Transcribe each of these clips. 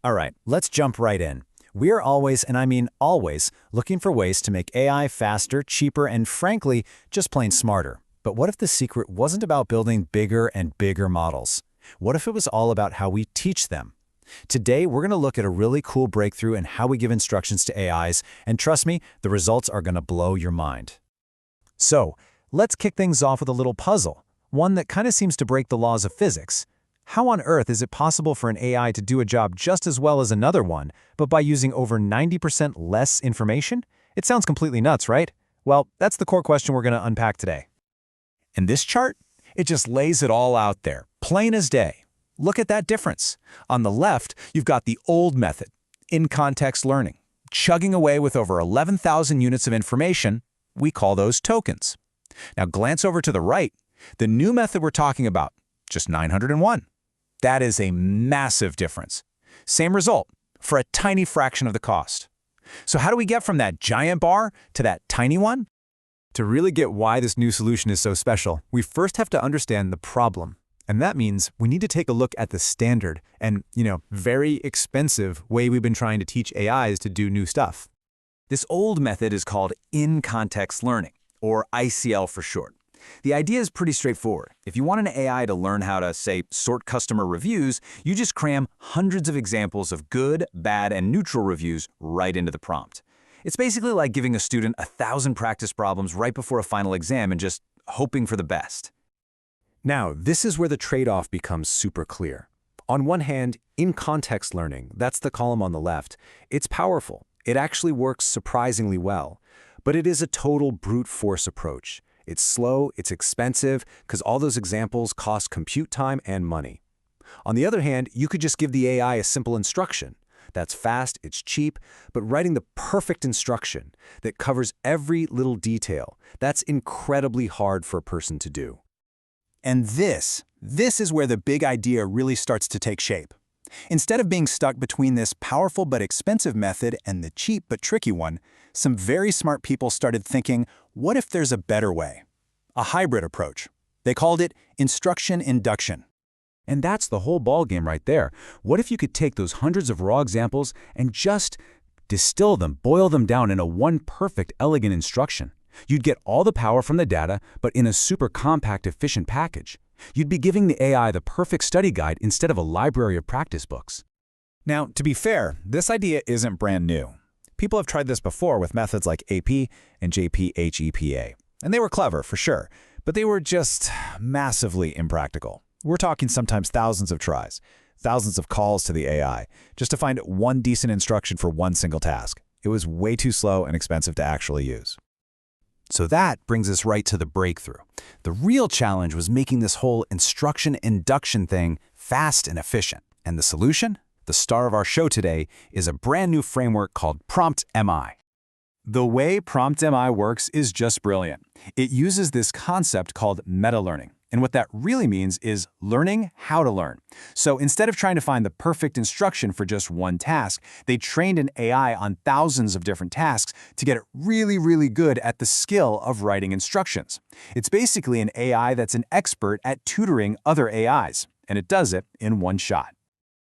All right, let's jump right in. We are always, and I mean always, looking for ways to make AI faster, cheaper, and frankly, just plain smarter. But what if the secret wasn't about building bigger and bigger models? What if it was all about how we teach them? Today, we're going to look at a really cool breakthrough in how we give instructions to AIs, and trust me, the results are going to blow your mind. So, let's kick things off with a little puzzle, one that kind of seems to break the laws of physics. How on earth is it possible for an AI to do a job just as well as another one, but by using over 90% less information? It sounds completely nuts, right? Well, that's the core question we're going to unpack today. In this chart, it just lays it all out there, plain as day. Look at that difference. On the left, you've got the old method, in-context learning, chugging away with over 11,000 units of information. We call those tokens. Now glance over to the right, the new method we're talking about, just 901. That is a massive difference. Same result, for a tiny fraction of the cost. So how do we get from that giant bar to that tiny one? To really get why this new solution is so special, we first have to understand the problem. And that means we need to take a look at the standard and, very expensive way we've been trying to teach AIs to do new stuff. This old method is called in-context learning, or ICL for short. The idea is pretty straightforward. If you want an AI to learn how to, say, sort customer reviews, you just cram hundreds of examples of good, bad, and neutral reviews right into the prompt. It's basically like giving a student 1,000 practice problems right before a final exam and just hoping for the best. Now, this is where the trade-off becomes super clear. On one hand, in-context learning, that's the column on the left, it's powerful. It actually works surprisingly well. But it is a total brute force approach. It's slow, it's expensive, because all those examples cost compute time and money. On the other hand, you could just give the AI a simple instruction. That's fast, it's cheap, but writing the perfect instruction that covers every little detail, that's incredibly hard for a person to do. And this is where the big idea really starts to take shape. Instead of being stuck between this powerful but expensive method and the cheap but tricky one, some very smart people started thinking, what if there's a better way? A hybrid approach. They called it instruction induction. And that's the whole ballgame right there. What if you could take those hundreds of raw examples and just distill them, boil them down into one perfect, elegant instruction? You'd get all the power from the data, but in a super compact, efficient package. You'd be giving the AI the perfect study guide instead of a library of practice books. Now, to be fair, this idea isn't brand new. People have tried this before with methods like AP and JPHEPA. And they were clever, for sure, but they were just massively impractical. We're talking sometimes thousands of tries, thousands of calls to the AI, just to find one decent instruction for one single task. It was way too slow and expensive to actually use. So that brings us right to the breakthrough. The real challenge was making this whole instruction induction thing fast and efficient. And the solution? The star of our show today is a brand new framework called PROMPT-MII. The way PROMPT-MII works is just brilliant. It uses this concept called meta-learning. And what that really means is learning how to learn. So instead of trying to find the perfect instruction for just one task, they trained an AI on thousands of different tasks to get it really, really good at the skill of writing instructions. It's basically an AI that's an expert at tutoring other AIs, and it does it in one shot.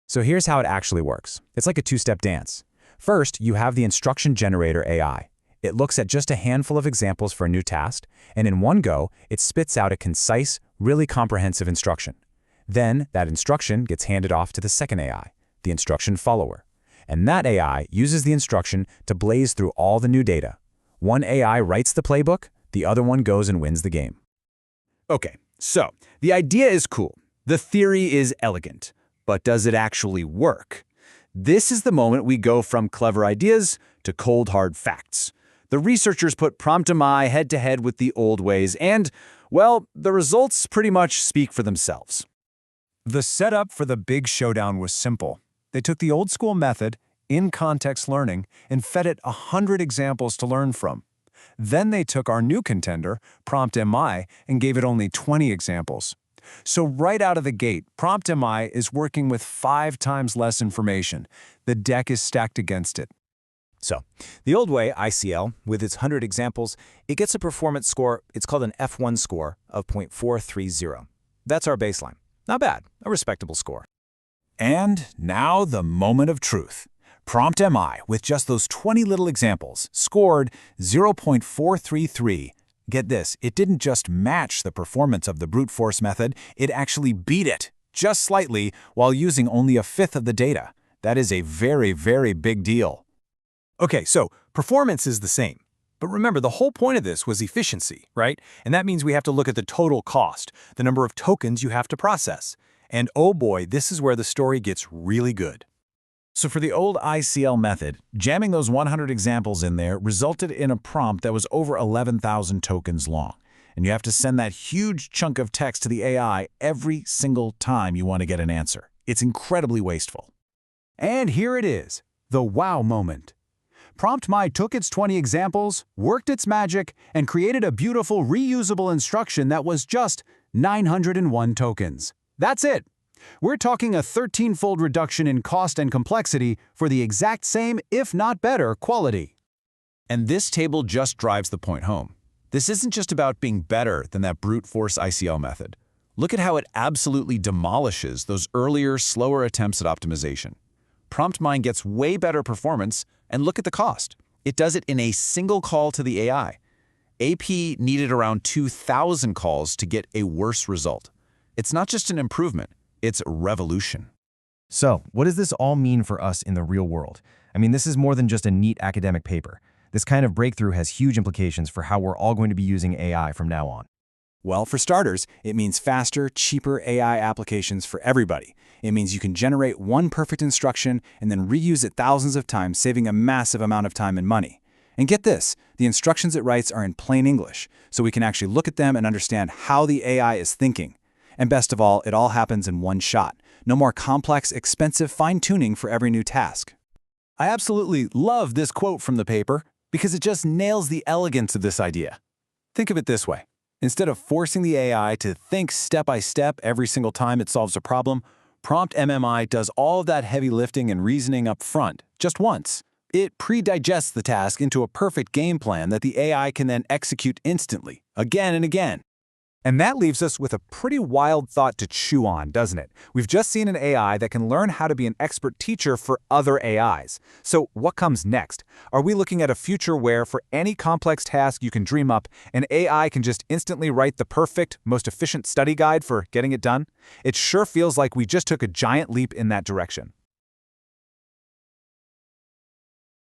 So here's how it actually works. It's like a two-step dance. First, you have the instruction generator AI. It looks at just a handful of examples for a new task, and in one go, it spits out a concise, really comprehensive instruction. Then, that instruction gets handed off to the second AI, the instruction follower. And that AI uses the instruction to blaze through all the new data. One AI writes the playbook, the other one goes and wins the game. Okay, so the idea is cool. The theory is elegant. But does it actually work? This is the moment we go from clever ideas to cold, hard facts. The researchers put PROMPT-MII head-to-head with the old ways, and, well, the results pretty much speak for themselves. The setup for the big showdown was simple. They took the old-school method, in-context learning, and fed it 100 examples to learn from. Then they took our new contender, PROMPT-MII, and gave it only 20 examples. So right out of the gate, PROMPT-MII is working with 5 times less information. The deck is stacked against it. So, the old way, ICL, with its 100 examples, it gets a performance score, it's called an F1 score, of 0.430. That's our baseline. Not bad, a respectable score. And now the moment of truth. PROMPT-MII, with just those 20 little examples, scored 0.433. Get this, it didn't just match the performance of the brute force method, it actually beat it, just slightly, while using only a fifth of the data. That is a very, very big deal. Okay, so performance is the same. But remember, the whole point of this was efficiency, right? And that means we have to look at the total cost, the number of tokens you have to process. And oh boy, this is where the story gets really good. So for the old ICL method, jamming those 100 examples in there resulted in a prompt that was over 11,000 tokens long. And you have to send that huge chunk of text to the AI every single time you want to get an answer. It's incredibly wasteful. And here it is, the wow moment. PROMPT-MII took its 20 examples, worked its magic, and created a beautiful reusable instruction that was just 901 tokens. That's it. We're talking a 13-fold reduction in cost and complexity for the exact same, if not better, quality. And this table just drives the point home. This isn't just about being better than that brute force ICL method. Look at how it absolutely demolishes those earlier, slower attempts at optimization. PROMPT-MII gets way better performance, and look at the cost. It does it in a single call to the AI. AP needed around 2,000 calls to get a worse result. It's not just an improvement, it's a revolution. So, what does this all mean for us in the real world? I mean, this is more than just a neat academic paper. This kind of breakthrough has huge implications for how we're all going to be using AI from now on. Well, for starters, it means faster, cheaper AI applications for everybody. It means you can generate one perfect instruction and then reuse it thousands of times, saving a massive amount of time and money. And get this, the instructions it writes are in plain English, so we can actually look at them and understand how the AI is thinking. And best of all, it all happens in one shot. No more complex, expensive fine-tuning for every new task. I absolutely love this quote from the paper because it just nails the elegance of this idea. Think of it this way. Instead of forcing the AI to think step by step every single time it solves a problem, PROMPT-MII does all of that heavy lifting and reasoning up front, just once. It pre-digests the task into a perfect game plan that the AI can then execute instantly, again and again. And that leaves us with a pretty wild thought to chew on, doesn't it? We've just seen an AI that can learn how to be an expert teacher for other AIs. So what comes next? Are we looking at a future where for any complex task you can dream up, an AI can just instantly write the perfect, most efficient study guide for getting it done? It sure feels like we just took a giant leap in that direction.